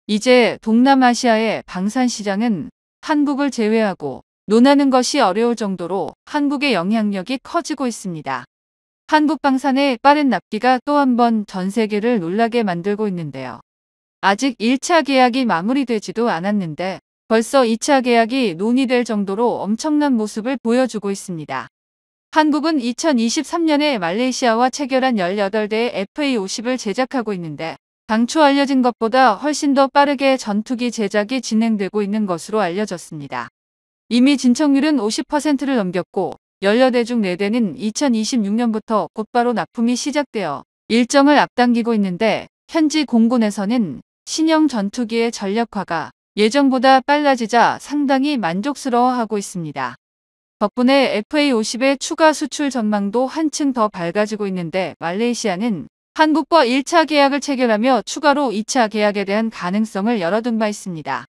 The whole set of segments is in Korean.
이제 동남아시아의 방산 시장은 한국을 제외하고 논하는 것이 어려울 정도로 한국의 영향력이 커지고 있습니다. 한국 방산의 빠른 납기가 또 한 번 전 세계를 놀라게 만들고 있는데요. 아직 1차 계약이 마무리되지도 않았는데 벌써 2차 계약이 논의될 정도로 엄청난 모습을 보여주고 있습니다. 한국은 2023년에 말레이시아와 체결한 18대의 FA50을 제작하고 있는데 당초 알려진 것보다 훨씬 더 빠르게 전투기 제작이 진행되고 있는 것으로 알려졌습니다. 이미 진척률은 50%를 넘겼고 18대 중 4대는 2026년부터 곧바로 납품이 시작되어 일정을 앞당기고 있는데 현지 공군에서는 신형 전투기의 전력화가 예정보다 빨라지자 상당히 만족스러워하고 있습니다. 덕분에 FA50의 추가 수출 전망도 한층 더 밝아지고 있는데 말레이시아는 한국과 1차 계약을 체결하며 추가로 2차 계약에 대한 가능성을 열어둔 바 있습니다.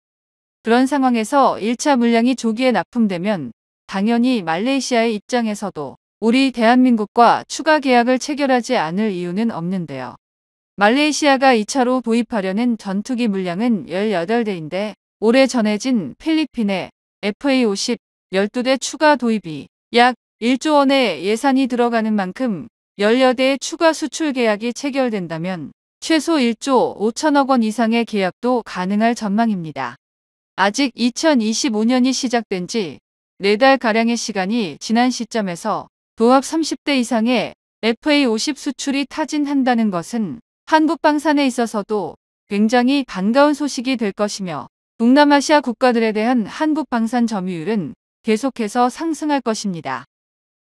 그런 상황에서 1차 물량이 조기에 납품되면 당연히 말레이시아의 입장에서도 우리 대한민국과 추가 계약을 체결하지 않을 이유는 없는데요. 말레이시아가 2차로 도입하려는 전투기 물량은 18대인데 올해 전해진 필리핀의 FA50 12대 추가 도입이 약 1조 원의 예산이 들어가는 만큼 18대의 추가 수출 계약이 체결된다면 최소 1조 5천억 원 이상의 계약도 가능할 전망입니다. 아직 2025년이 시작된 지 4달가량의 시간이 지난 시점에서 도합 30대 이상의 FA50 수출이 타진한다는 것은 한국 방산에 있어서도 굉장히 반가운 소식이 될 것이며 동남아시아 국가들에 대한 한국 방산 점유율은 계속해서 상승할 것입니다.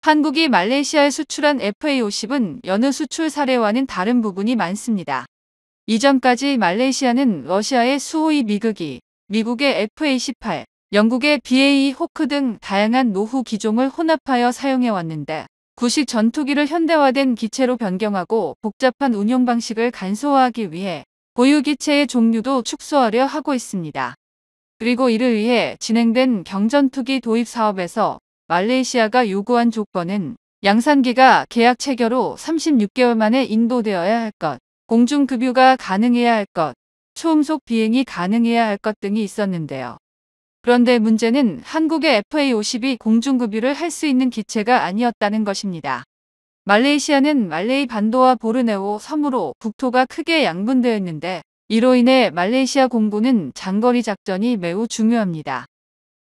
한국이 말레이시아에 수출한 FA50은 여느 수출 사례와는 다른 부분이 많습니다. 이전까지 말레이시아는 러시아의 수호이 미그기, 미국의 F-18, 영국의 BAE 호크 등 다양한 노후 기종을 혼합하여 사용해왔는데 구식 전투기를 현대화된 기체로 변경하고 복잡한 운용 방식을 간소화하기 위해 보유 기체의 종류도 축소하려 하고 있습니다. 그리고 이를 위해 진행된 경전투기 도입 사업에서 말레이시아가 요구한 조건은 양산기가 계약 체결 후 36개월 만에 인도되어야 할 것, 공중급유가 가능해야 할 것, 초음속 비행이 가능해야 할 것 등이 있었는데요. 그런데 문제는 한국의 FA50이 공중급유를 할 수 있는 기체가 아니었다는 것입니다. 말레이시아는 말레이 반도와 보르네오 섬으로 국토가 크게 양분되어 있는데 이로 인해 말레이시아 공군은 장거리 작전이 매우 중요합니다.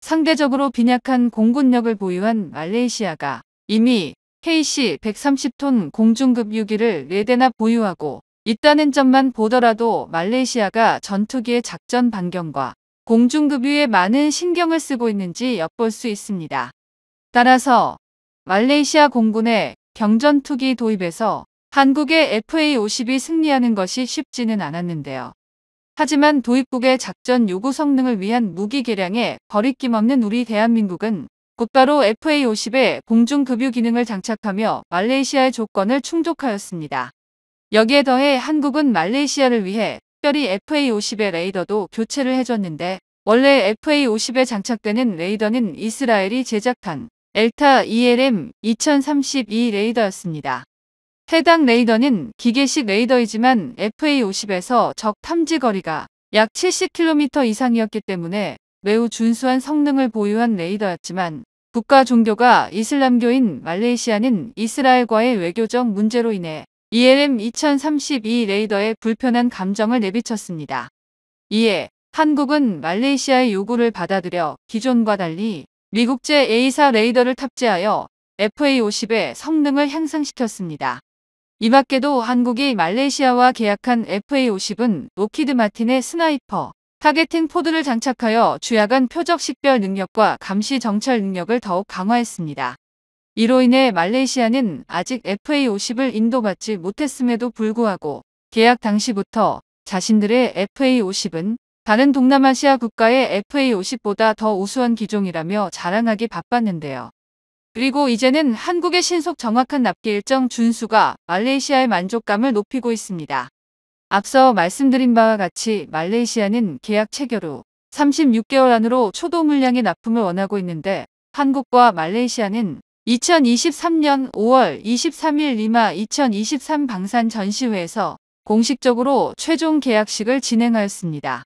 상대적으로 빈약한 공군력을 보유한 말레이시아가 이미 KC-130톤 공중급유기를 4대나 보유하고 있다는 점만 보더라도 말레이시아가 전투기의 작전 반경과 공중급유에 많은 신경을 쓰고 있는지 엿볼 수 있습니다. 따라서 말레이시아 공군의 경전투기 도입에서 한국의 FA50이 승리하는 것이 쉽지는 않았는데요. 하지만 도입국의 작전 요구 성능을 위한 무기 개량에 거리낌 없는 우리 대한민국은 곧바로 FA50에 공중급유 기능을 장착하며 말레이시아의 조건을 충족하였습니다. 여기에 더해 한국은 말레이시아를 위해 특별히 FA50의 레이더도 교체를 해줬는데 원래 FA50에 장착되는 레이더는 이스라엘이 제작한 엘타 ELM 2032 레이더였습니다. 해당 레이더는 기계식 레이더이지만 FA50에서 적 탐지 거리가 약 70km 이상이었기 때문에 매우 준수한 성능을 보유한 레이더였지만 국가 종교가 이슬람교인 말레이시아는 이스라엘과의 외교적 문제로 인해 ELM 2032 레이더에 불편한 감정을 내비쳤습니다. 이에 한국은 말레이시아의 요구를 받아들여 기존과 달리 미국제 A사 레이더를 탑재하여 FA50의 성능을 향상시켰습니다. 이 밖에도 한국이 말레이시아와 계약한 FA50은 로키드 마틴의 스나이퍼, 타겟팅 포드를 장착하여 주야간 표적 식별 능력과 감시 정찰 능력을 더욱 강화했습니다. 이로 인해 말레이시아는 아직 FA50을 인도받지 못했음에도 불구하고 계약 당시부터 자신들의 FA50은 다른 동남아시아 국가의 FA50보다 더 우수한 기종이라며 자랑하기 바빴는데요. 그리고 이제는 한국의 신속 정확한 납기 일정 준수가 말레이시아의 만족감을 높이고 있습니다. 앞서 말씀드린 바와 같이 말레이시아는 계약 체결 후 36개월 안으로 초도 물량의 납품을 원하고 있는데 한국과 말레이시아는 2023년 5월 23일 리마 2023 방산 전시회에서 공식적으로 최종 계약식을 진행하였습니다.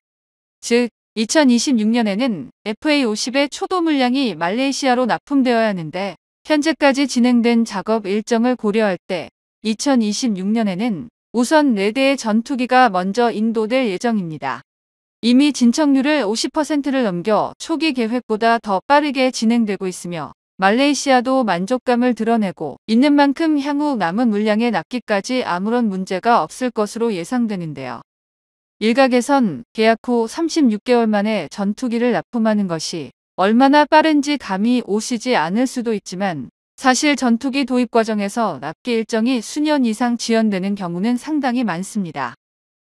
즉 2026년에는 FA-50의 초도 물량이 말레이시아로 납품되어야 하는데 현재까지 진행된 작업 일정을 고려할 때 2026년에는 우선 4대의 전투기가 먼저 인도될 예정입니다. 이미 진척률을 50%를 넘겨 초기 계획보다 더 빠르게 진행되고 있으며 말레이시아도 만족감을 드러내고 있는 만큼 향후 남은 물량의 납기까지 아무런 문제가 없을 것으로 예상되는데요. 일각에선 계약 후 36개월 만에 전투기를 납품하는 것이 얼마나 빠른지 감이 오시지 않을 수도 있지만 사실 전투기 도입 과정에서 납기 일정이 수년 이상 지연되는 경우는 상당히 많습니다.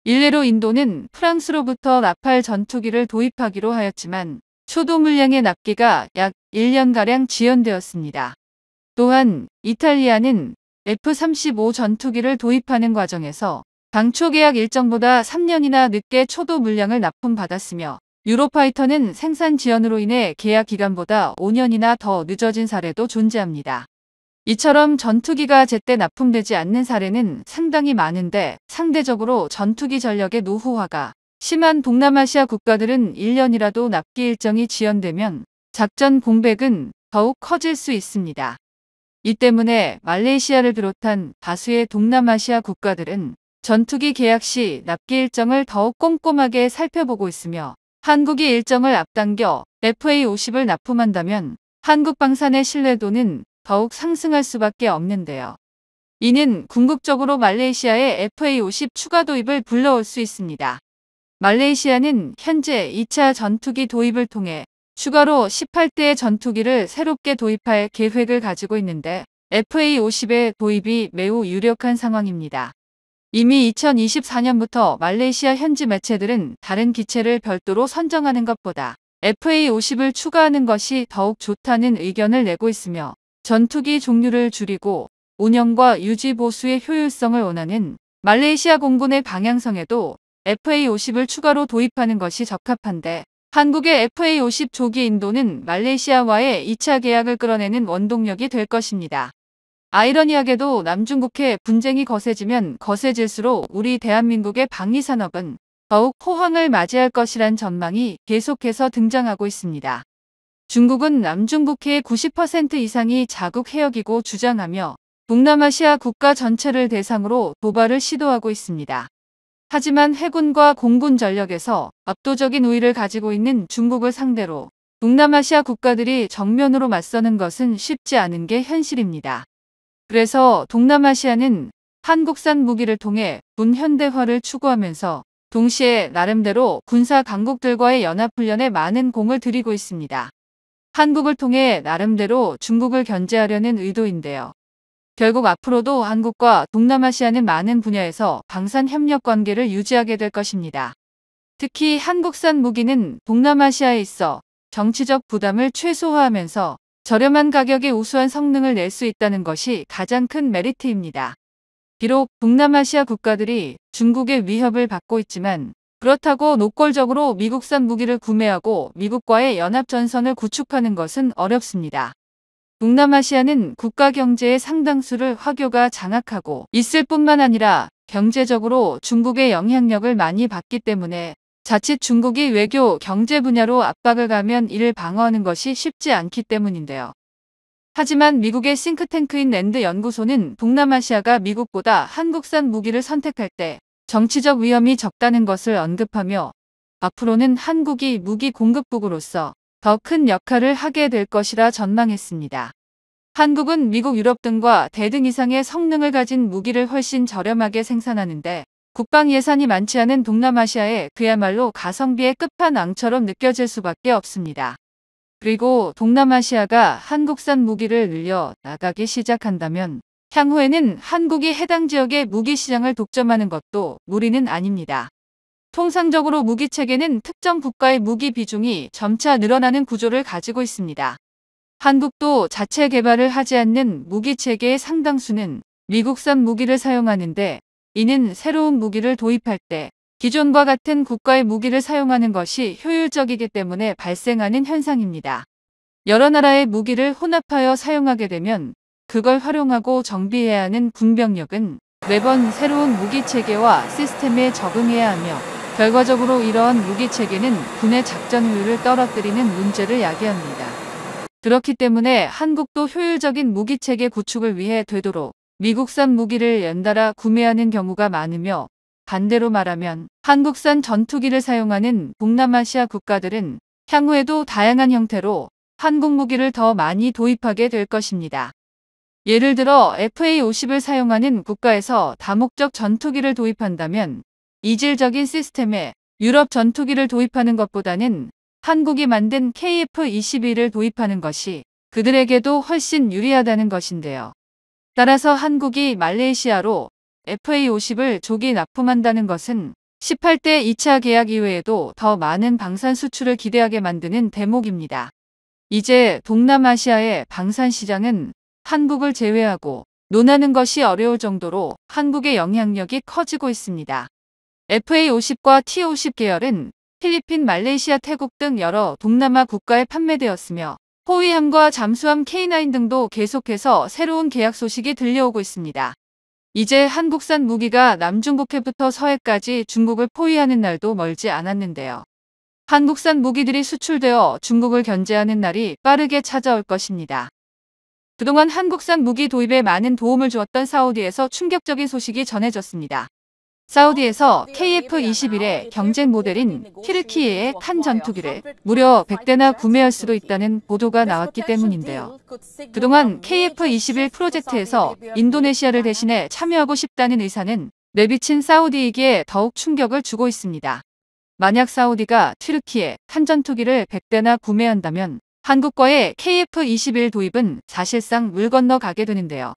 일례로 인도는 프랑스로부터 라팔 전투기를 도입하기로 하였지만 초도 물량의 납기가 약 1년가량 지연되었습니다. 또한 이탈리아는 F-35 전투기를 도입하는 과정에서 당초 계약 일정보다 3년이나 늦게 초도 물량을 납품받았으며 유로파이터는 생산 지연으로 인해 계약 기간보다 5년이나 더 늦어진 사례도 존재합니다. 이처럼 전투기가 제때 납품되지 않는 사례는 상당히 많은데 상대적으로 전투기 전력의 노후화가 심한 동남아시아 국가들은 1년이라도 납기 일정이 지연되면 작전 공백은 더욱 커질 수 있습니다. 이 때문에 말레이시아를 비롯한 다수의 동남아시아 국가들은 전투기 계약 시 납기 일정을 더욱 꼼꼼하게 살펴보고 있으며 한국이 일정을 앞당겨 FA-50을 납품한다면 한국 방산의 신뢰도는 더욱 상승할 수밖에 없는데요. 이는 궁극적으로 말레이시아의 FA-50 추가 도입을 불러올 수 있습니다. 말레이시아는 현재 2차 전투기 도입을 통해 추가로 18대의 전투기를 새롭게 도입할 계획을 가지고 있는데 FA-50의 도입이 매우 유력한 상황입니다. 이미 2024년부터 말레이시아 현지 매체들은 다른 기체를 별도로 선정하는 것보다 FA-50을 추가하는 것이 더욱 좋다는 의견을 내고 있으며 전투기 종류를 줄이고 운영과 유지 보수의 효율성을 원하는 말레이시아 공군의 방향성에도 FA-50을 추가로 도입하는 것이 적합한데 한국의 FA-50 조기 인도는 말레이시아와의 2차 계약을 끌어내는 원동력이 될 것입니다. 아이러니하게도 남중국해 분쟁이 거세지면 거세질수록 우리 대한민국의 방위산업은 더욱 호황을 맞이할 것이란 전망이 계속해서 등장하고 있습니다. 중국은 남중국해의 90% 이상이 자국 해역이고 주장하며 동남아시아 국가 전체를 대상으로 도발을 시도하고 있습니다. 하지만 해군과 공군 전력에서 압도적인 우위를 가지고 있는 중국을 상대로 동남아시아 국가들이 정면으로 맞서는 것은 쉽지 않은 게 현실입니다. 그래서 동남아시아는 한국산 무기를 통해 군현대화를 추구하면서 동시에 나름대로 군사 강국들과의 연합훈련에 많은 공을 들이고 있습니다. 한국을 통해 나름대로 중국을 견제하려는 의도인데요. 결국 앞으로도 한국과 동남아시아는 많은 분야에서 방산 협력 관계를 유지하게 될 것입니다. 특히 한국산 무기는 동남아시아에 있어 정치적 부담을 최소화하면서 저렴한 가격에 우수한 성능을 낼 수 있다는 것이 가장 큰 메리트입니다. 비록 동남아시아 국가들이 중국의 위협을 받고 있지만 그렇다고 노골적으로 미국산 무기를 구매하고 미국과의 연합전선을 구축하는 것은 어렵습니다. 동남아시아는 국가 경제의 상당수를 화교가 장악하고 있을 뿐만 아니라 경제적으로 중국의 영향력을 많이 받기 때문에 자칫 중국이 외교, 경제 분야로 압박을 가하면 이를 방어하는 것이 쉽지 않기 때문인데요. 하지만 미국의 싱크탱크인 랜드 연구소는 동남아시아가 미국보다 한국산 무기를 선택할 때 정치적 위험이 적다는 것을 언급하며 앞으로는 한국이 무기 공급국으로서 더 큰 역할을 하게 될 것이라 전망했습니다. 한국은 미국, 유럽 등과 대등 이상의 성능을 가진 무기를 훨씬 저렴하게 생산하는데 국방 예산이 많지 않은 동남아시아에 그야말로 가성비의 끝판왕처럼 느껴질 수밖에 없습니다. 그리고 동남아시아가 한국산 무기를 늘려 나가기 시작한다면 향후에는 한국이 해당 지역의 무기 시장을 독점하는 것도 무리는 아닙니다. 통상적으로 무기 체계는 특정 국가의 무기 비중이 점차 늘어나는 구조를 가지고 있습니다. 한국도 자체 개발을 하지 않는 무기 체계의 상당수는 미국산 무기를 사용하는데 이는 새로운 무기를 도입할 때 기존과 같은 국가의 무기를 사용하는 것이 효율적이기 때문에 발생하는 현상입니다. 여러 나라의 무기를 혼합하여 사용하게 되면 그걸 활용하고 정비해야 하는 군병력은 매번 새로운 무기 체계와 시스템에 적응해야 하며 결과적으로 이러한 무기 체계는 군의 작전 효율을 떨어뜨리는 문제를 야기합니다. 그렇기 때문에 한국도 효율적인 무기 체계 구축을 위해 되도록 미국산 무기를 연달아 구매하는 경우가 많으며, 반대로 말하면 한국산 전투기를 사용하는 동남아시아 국가들은 향후에도 다양한 형태로 한국 무기를 더 많이 도입하게 될 것입니다. 예를 들어 FA-50을 사용하는 국가에서 다목적 전투기를 도입한다면 이질적인 시스템에 유럽 전투기를 도입하는 것보다는 한국이 만든 KF-21을 도입하는 것이 그들에게도 훨씬 유리하다는 것인데요. 따라서 한국이 말레이시아로 FA-50을 조기 납품한다는 것은 18대 2차 계약 이외에도 더 많은 방산 수출을 기대하게 만드는 대목입니다. 이제 동남아시아의 방산 시장은 한국을 제외하고 논하는 것이 어려울 정도로 한국의 영향력이 커지고 있습니다. FA-50과 T-50 계열은 필리핀, 말레이시아, 태국 등 여러 동남아 국가에 판매되었으며, 호위함과 잠수함 K9 등도 계속해서 새로운 계약 소식이 들려오고 있습니다. 이제 한국산 무기가 남중국해부터 서해까지 중국을 포위하는 날도 멀지 않았는데요. 한국산 무기들이 수출되어 중국을 견제하는 날이 빠르게 찾아올 것입니다. 그동안 한국산 무기 도입에 많은 도움을 주었던 사우디에서 충격적인 소식이 전해졌습니다. 사우디에서 KF-21의 경쟁 모델인 튀르키예의 칸 전투기를 무려 100대나 구매할 수도 있다는 보도가 나왔기 때문인데요. 그동안 KF-21 프로젝트에서 인도네시아를 대신해 참여하고 싶다는 의사는 내비친 사우디에게 더욱 충격을 주고 있습니다. 만약 사우디가 튀르키예 칸 전투기를 100대나 구매한다면 한국과의 KF-21 도입은 사실상 물 건너 가게 되는데요.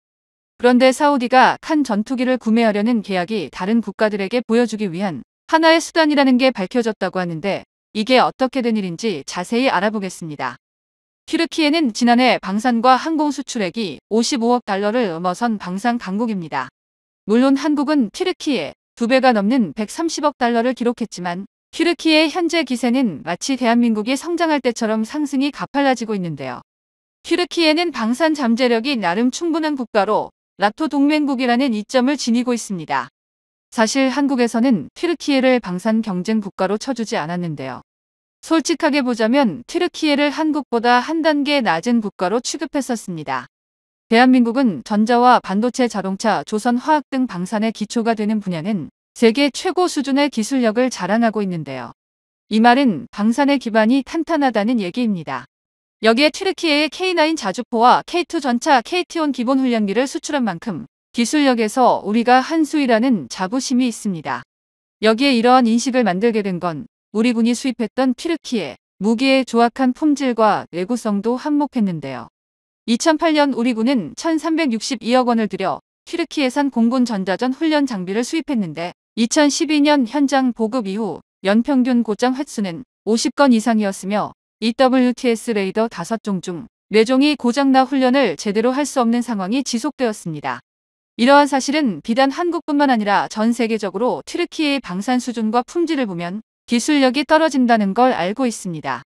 그런데 사우디가 칸 전투기를 구매하려는 계약이 다른 국가들에게 보여주기 위한 하나의 수단이라는 게 밝혀졌다고 하는데, 이게 어떻게 된 일인지 자세히 알아보겠습니다. 튀르키예는 지난해 방산과 항공 수출액이 55억 달러를 넘어선 방산 강국입니다. 물론 한국은 튀르키예 2배가 넘는 130억 달러를 기록했지만 튀르키예의 현재 기세는 마치 대한민국이 성장할 때처럼 상승이 가팔라지고 있는데요. 튀르키예는 방산 잠재력이 나름 충분한 국가로 나토 동맹국이라는 이점을 지니고 있습니다. 사실 한국에서는 튀르키예를 방산 경쟁 국가로 쳐주지 않았는데요. 솔직하게 보자면 튀르키예를 한국보다 한 단계 낮은 국가로 취급했었습니다. 대한민국은 전자와 반도체, 자동차, 조선, 화학 등 방산의 기초가 되는 분야는 세계 최고 수준의 기술력을 자랑하고 있는데요. 이 말은 방산의 기반이 탄탄하다는 얘기입니다. 여기에 튀르키예의 K9 자주포와 K2 전차 KT-1 기본 훈련기를 수출한 만큼 기술력에서 우리가 한 수위라는 자부심이 있습니다. 여기에 이러한 인식을 만들게 된 건 우리 군이 수입했던 튀르키예 무기의 조악한 품질과 내구성도 한몫했는데요. 2008년 우리 군은 1,362억 원을 들여 튀르키예산 공군 전자전 훈련 장비를 수입했는데, 2012년 현장 보급 이후 연평균 고장 횟수는 50건 이상이었으며 EWTS 레이더 5종 중 4종이 고장나 훈련을 제대로 할 수 없는 상황이 지속되었습니다. 이러한 사실은 비단 한국뿐만 아니라 전 세계적으로 튀르키예의 방산 수준과 품질을 보면 기술력이 떨어진다는 걸 알고 있습니다.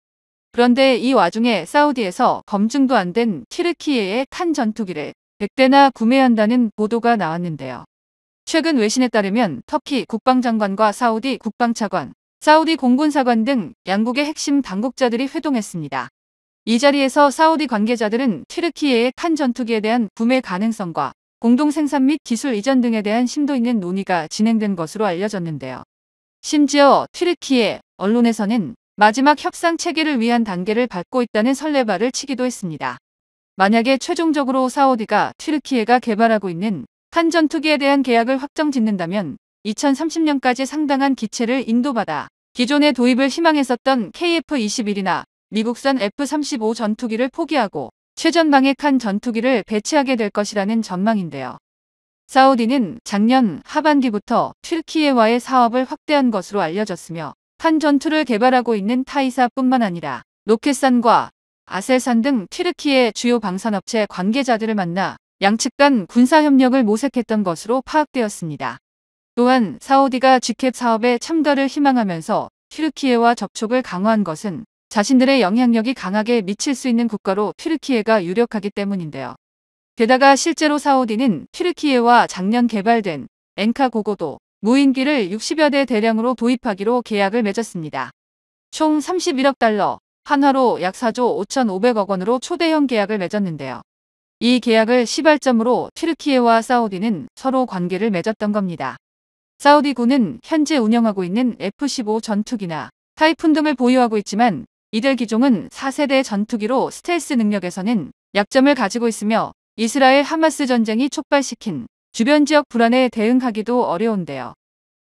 그런데 이 와중에 사우디에서 검증도 안 된 튀르키예의 칸 전투기를 100대나 구매한다는 보도가 나왔는데요. 최근 외신에 따르면 터키 국방장관과 사우디 국방차관, 사우디 공군사관 등 양국의 핵심 당국자들이 회동했습니다. 이 자리에서 사우디 관계자들은 튀르키예의 칸 전투기에 대한 구매 가능성과 공동 생산 및 기술 이전 등에 대한 심도 있는 논의가 진행된 것으로 알려졌는데요. 심지어 튀르키예 언론에서는 마지막 협상 체계를 위한 단계를 밟고 있다는 설레발을 치기도 했습니다. 만약에 최종적으로 사우디가 튀르키예가 개발하고 있는 칸 전투기에 대한 계약을 확정짓는다면 2030년까지 상당한 기체를 인도받아 기존의 도입을 희망했었던 KF-21이나 미국산 F-35 전투기를 포기하고 최전방의 칸 전투기를 배치하게 될 것이라는 전망인데요. 사우디는 작년 하반기부터 튀르키예와의 사업을 확대한 것으로 알려졌으며, 칸 전투를 개발하고 있는 타이사뿐만 아니라 로켓산과 아셀산 등 튀르키예 주요 방산업체 관계자들을 만나 양측 간 군사협력을 모색했던 것으로 파악되었습니다. 또한 사우디가 GCAP 사업에 참가를 희망하면서 튀르키예와 접촉을 강화한 것은 자신들의 영향력이 강하게 미칠 수 있는 국가로 튀르키예가 유력하기 때문인데요. 게다가 실제로 사우디는 튀르키예와 작년 개발된 엔카 고고도 무인기를 60여 대 대량으로 도입하기로 계약을 맺었습니다. 총 31억 달러, 한화로 약 4조 5,500억 원으로 초대형 계약을 맺었는데요. 이 계약을 시발점으로 튀르키예와 사우디는 서로 관계를 맺었던 겁니다. 사우디군은 현재 운영하고 있는 F-15 전투기나 타이푼 등을 보유하고 있지만 이들 기종은 4세대 전투기로 스텔스 능력에서는 약점을 가지고 있으며 이스라엘 하마스 전쟁이 촉발시킨 주변 지역 불안에 대응하기도 어려운데요.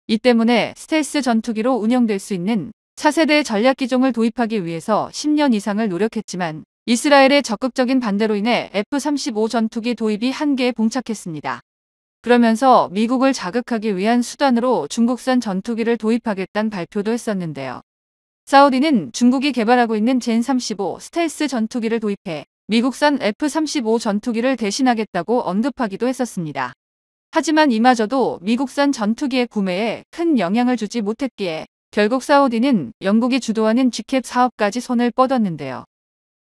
이 때문에 스텔스 전투기로 운영될 수 있는 차세대 전략 기종을 도입하기 위해서 10년 이상을 노력했지만 이스라엘의 적극적인 반대로 인해 F-35 전투기 도입이 한계에 봉착했습니다. 그러면서 미국을 자극하기 위한 수단으로 중국산 전투기를 도입하겠다는 발표도 했었는데요. 사우디는 중국이 개발하고 있는 젠-35 스텔스 전투기를 도입해 미국산 F-35 전투기를 대신하겠다고 언급하기도 했었습니다. 하지만 이마저도 미국산 전투기의 구매에 큰 영향을 주지 못했기에 결국 사우디는 영국이 주도하는 GCAP 사업까지 손을 뻗었는데요.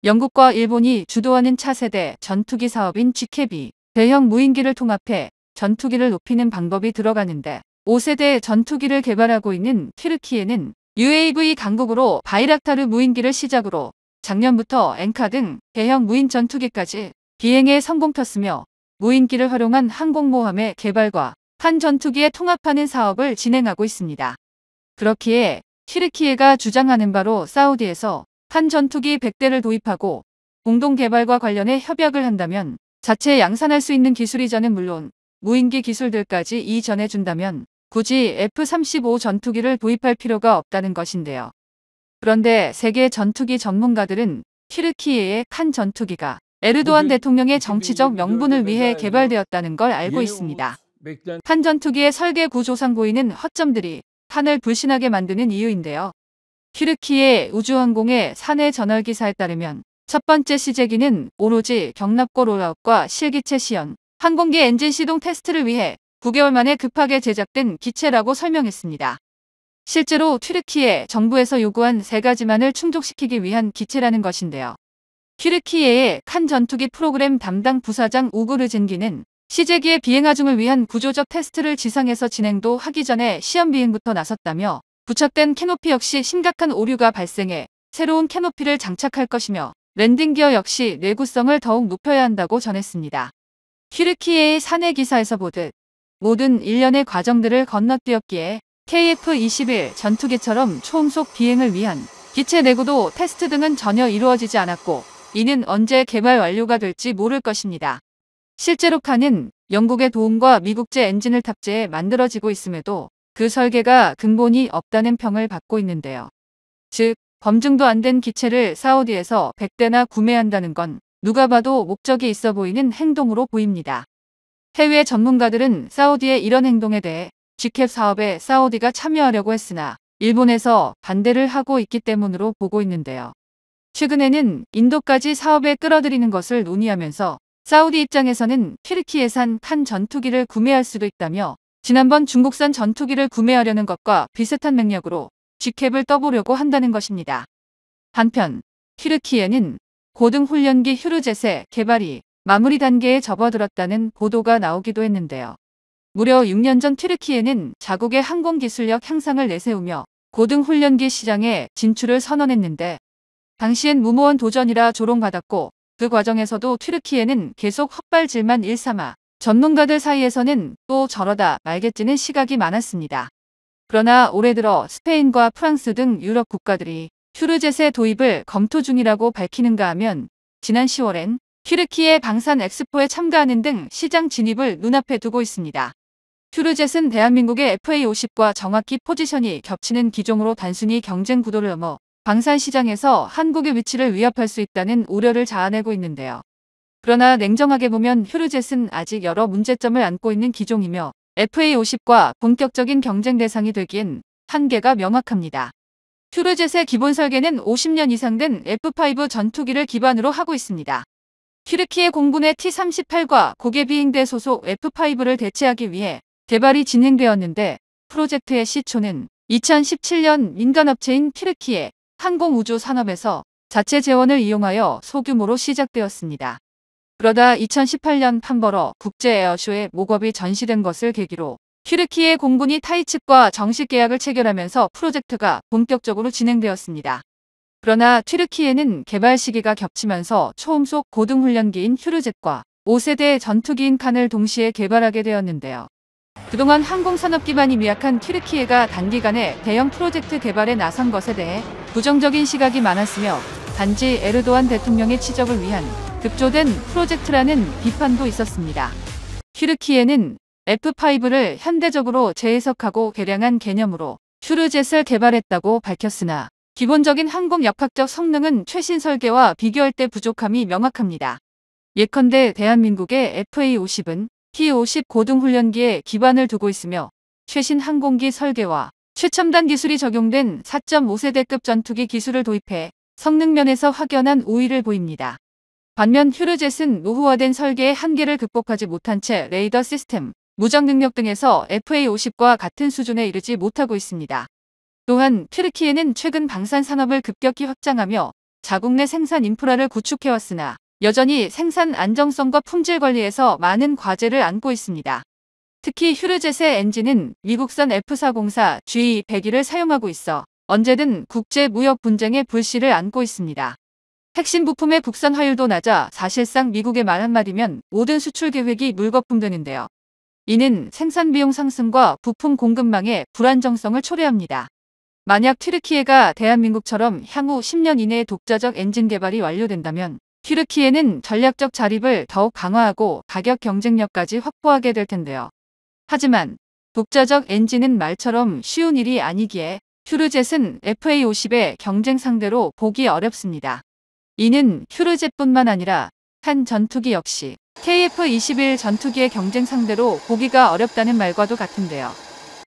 영국과 일본이 주도하는 차세대 전투기 사업인 GCAP이 대형 무인기를 통합해 전투기를 높이는 방법이 들어가는데 5세대 전투기를 개발하고 있는 튀르키예는 UAV 강국으로 바이락타르 무인기를 시작으로 작년부터 엔카 등 대형 무인 전투기까지 비행에 성공켰으며 무인기를 활용한 항공모함의 개발과 한 전투기에 통합하는 사업을 진행하고 있습니다. 그렇기에 튀르키예가 주장하는 바로 사우디에서 한 전투기 100대를 도입하고 공동 개발과 관련해 협약을 한다면 자체 양산할 수 있는 기술이자는 물론 무인기 기술들까지 이전해준다면 굳이 F-35 전투기를 도입할 필요가 없다는 것인데요. 그런데 세계 전투기 전문가들은 튀르키예의 칸 전투기가 에르도안 대통령의 정치적 명분을 위해 개발되었다는 걸 알고 있습니다. 칸 전투기의 설계 구조상 보이는 허점들이 칸을 불신하게 만드는 이유인데요. 튀르키예 우주항공의 사내 저널 기사에 따르면 첫 번째 시제기는 오로지 경납고 롤아웃과 실기체 시연, 항공기 엔진 시동 테스트를 위해 9개월 만에 급하게 제작된 기체라고 설명했습니다. 실제로 튀르키예 정부에서 요구한 3가지만을 충족시키기 위한 기체라는 것인데요. 튀르키예의 칸 전투기 프로그램 담당 부사장 우그르젠기는 시제기의 비행하중을 위한 구조적 테스트를 지상에서 진행도 하기 전에 시험 비행부터 나섰다며 부착된 캐노피 역시 심각한 오류가 발생해 새로운 캐노피를 장착할 것이며 랜딩 기어 역시 내구성을 더욱 높여야 한다고 전했습니다. 튀르키예의 사내 기사에서 보듯 모든 일련의 과정들을 건너뛰었기에 KF-21 전투기처럼 초음속 비행을 위한 기체 내구도 테스트 등은 전혀 이루어지지 않았고 이는 언제 개발 완료가 될지 모를 것입니다. 실제로 칸은 영국의 도움과 미국제 엔진을 탑재해 만들어지고 있음에도 그 설계가 근본이 없다는 평을 받고 있는데요. 즉, 검증도 안 된 기체를 사우디에서 100대나 구매한다는 건 누가 봐도 목적이 있어 보이는 행동으로 보입니다. 해외 전문가들은 사우디의 이런 행동에 대해 GCAP 사업에 사우디가 참여하려고 했으나 일본에서 반대를 하고 있기 때문으로 보고 있는데요. 최근에는 인도까지 사업에 끌어들이는 것을 논의하면서 사우디 입장에서는 튀르키예산 칸 전투기를 구매할 수도 있다며 지난번 중국산 전투기를 구매하려는 것과 비슷한 맥락으로 GCAP을 떠보려고 한다는 것입니다. 한편 튀르키예는 고등훈련기 휴르젯의 개발이 마무리 단계에 접어들었다는 보도가 나오기도 했는데요. 무려 6년 전 튀르키예는 자국의 항공기술력 향상을 내세우며 고등훈련기 시장에 진출을 선언했는데 당시엔 무모한 도전이라 조롱받았고 그 과정에서도 튀르키예는 계속 헛발질만 일삼아 전문가들 사이에서는 또 저러다 말겠지는 시각이 많았습니다. 그러나 올해 들어 스페인과 프랑스 등 유럽 국가들이 휴르젯의 도입을 검토 중이라고 밝히는가 하면 지난 10월엔 튀르키예 방산 엑스포에 참가하는 등 시장 진입을 눈앞에 두고 있습니다. 휴르젯은 대한민국의 FA-50과 정확히 포지션이 겹치는 기종으로 단순히 경쟁 구도를 넘어 방산 시장에서 한국의 위치를 위협할 수 있다는 우려를 자아내고 있는데요. 그러나 냉정하게 보면 휴르젯은 아직 여러 문제점을 안고 있는 기종이며 FA-50과 본격적인 경쟁 대상이 되기엔 한계가 명확합니다. 휴르젯의 기본 설계는 50년 이상 된 F-5 전투기를 기반으로 하고 있습니다. 튀르키예 공군의 T-38과 고개 비행대 소속 F-5를 대체하기 위해 개발이 진행되었는데 프로젝트의 시초는 2017년 민간업체인 튀르키예 항공우주산업에서 자체 재원을 이용하여 소규모로 시작되었습니다. 그러다 2018년 판버러 국제 에어쇼에 목업이 전시된 것을 계기로 튀르키예 공군이 타이 측과 정식 계약을 체결하면서 프로젝트가 본격적으로 진행되었습니다. 그러나 튀르키예는 개발 시기가 겹치면서 초음속 고등훈련기인 휴르젯과 5세대 전투기인 칸을 동시에 개발하게 되었는데요. 그동안 항공산업 기반이 미약한 튀르키예가 단기간에 대형 프로젝트 개발에 나선 것에 대해 부정적인 시각이 많았으며 단지 에르도안 대통령의 치적을 위한 급조된 프로젝트라는 비판도 있었습니다. 튀르키예는 F5를 현대적으로 재해석하고 개량한 개념으로 휴르젯을 개발했다고 밝혔으나 기본적인 항공 역학적 성능은 최신 설계와 비교할 때 부족함이 명확합니다. 예컨대 대한민국의 FA-50은 T-50 고등훈련기에 기반을 두고 있으며 최신 항공기 설계와 최첨단 기술이 적용된 4.5세대급 전투기 기술을 도입해 성능 면에서 확연한 우위를 보입니다. 반면 휴르젯은 노후화된 설계의 한계를 극복하지 못한 채 레이더 시스템, 무장 능력 등에서 FA-50과 같은 수준에 이르지 못하고 있습니다. 또한 튀르키예는 최근 방산 산업을 급격히 확장하며 자국 내 생산 인프라를 구축해왔으나 여전히 생산 안정성과 품질 관리에서 많은 과제를 안고 있습니다. 특히 휴르젯의 엔진은 미국산 F404 G100을 사용하고 있어 언제든 국제 무역 분쟁의 불씨를 안고 있습니다. 핵심 부품의 국산 화율도 낮아 사실상 미국의 말 한마디면 모든 수출 계획이 물거품되는데요. 이는 생산 비용 상승과 부품 공급망의 불안정성을 초래합니다. 만약 튀르키예가 대한민국처럼 향후 10년 이내에 독자적 엔진 개발이 완료된다면 튀르키예는 전략적 자립을 더욱 강화하고 가격 경쟁력까지 확보하게 될 텐데요. 하지만 독자적 엔진은 말처럼 쉬운 일이 아니기에 휴르젯은 FA-50의 경쟁 상대로 보기 어렵습니다. 이는 휴르젯뿐만 아니라 한 전투기 역시 KF-21 전투기의 경쟁 상대로 보기가 어렵다는 말과도 같은데요.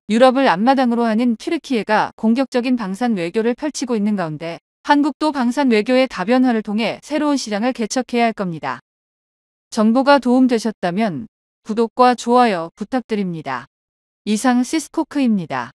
유럽을 앞마당으로 하는 튀르키예가 공격적인 방산 외교를 펼치고 있는 가운데 한국도 방산 외교의 다변화를 통해 새로운 시장을 개척해야 할 겁니다. 정보가 도움되셨다면 구독과 좋아요 부탁드립니다. 이상 시스코크입니다.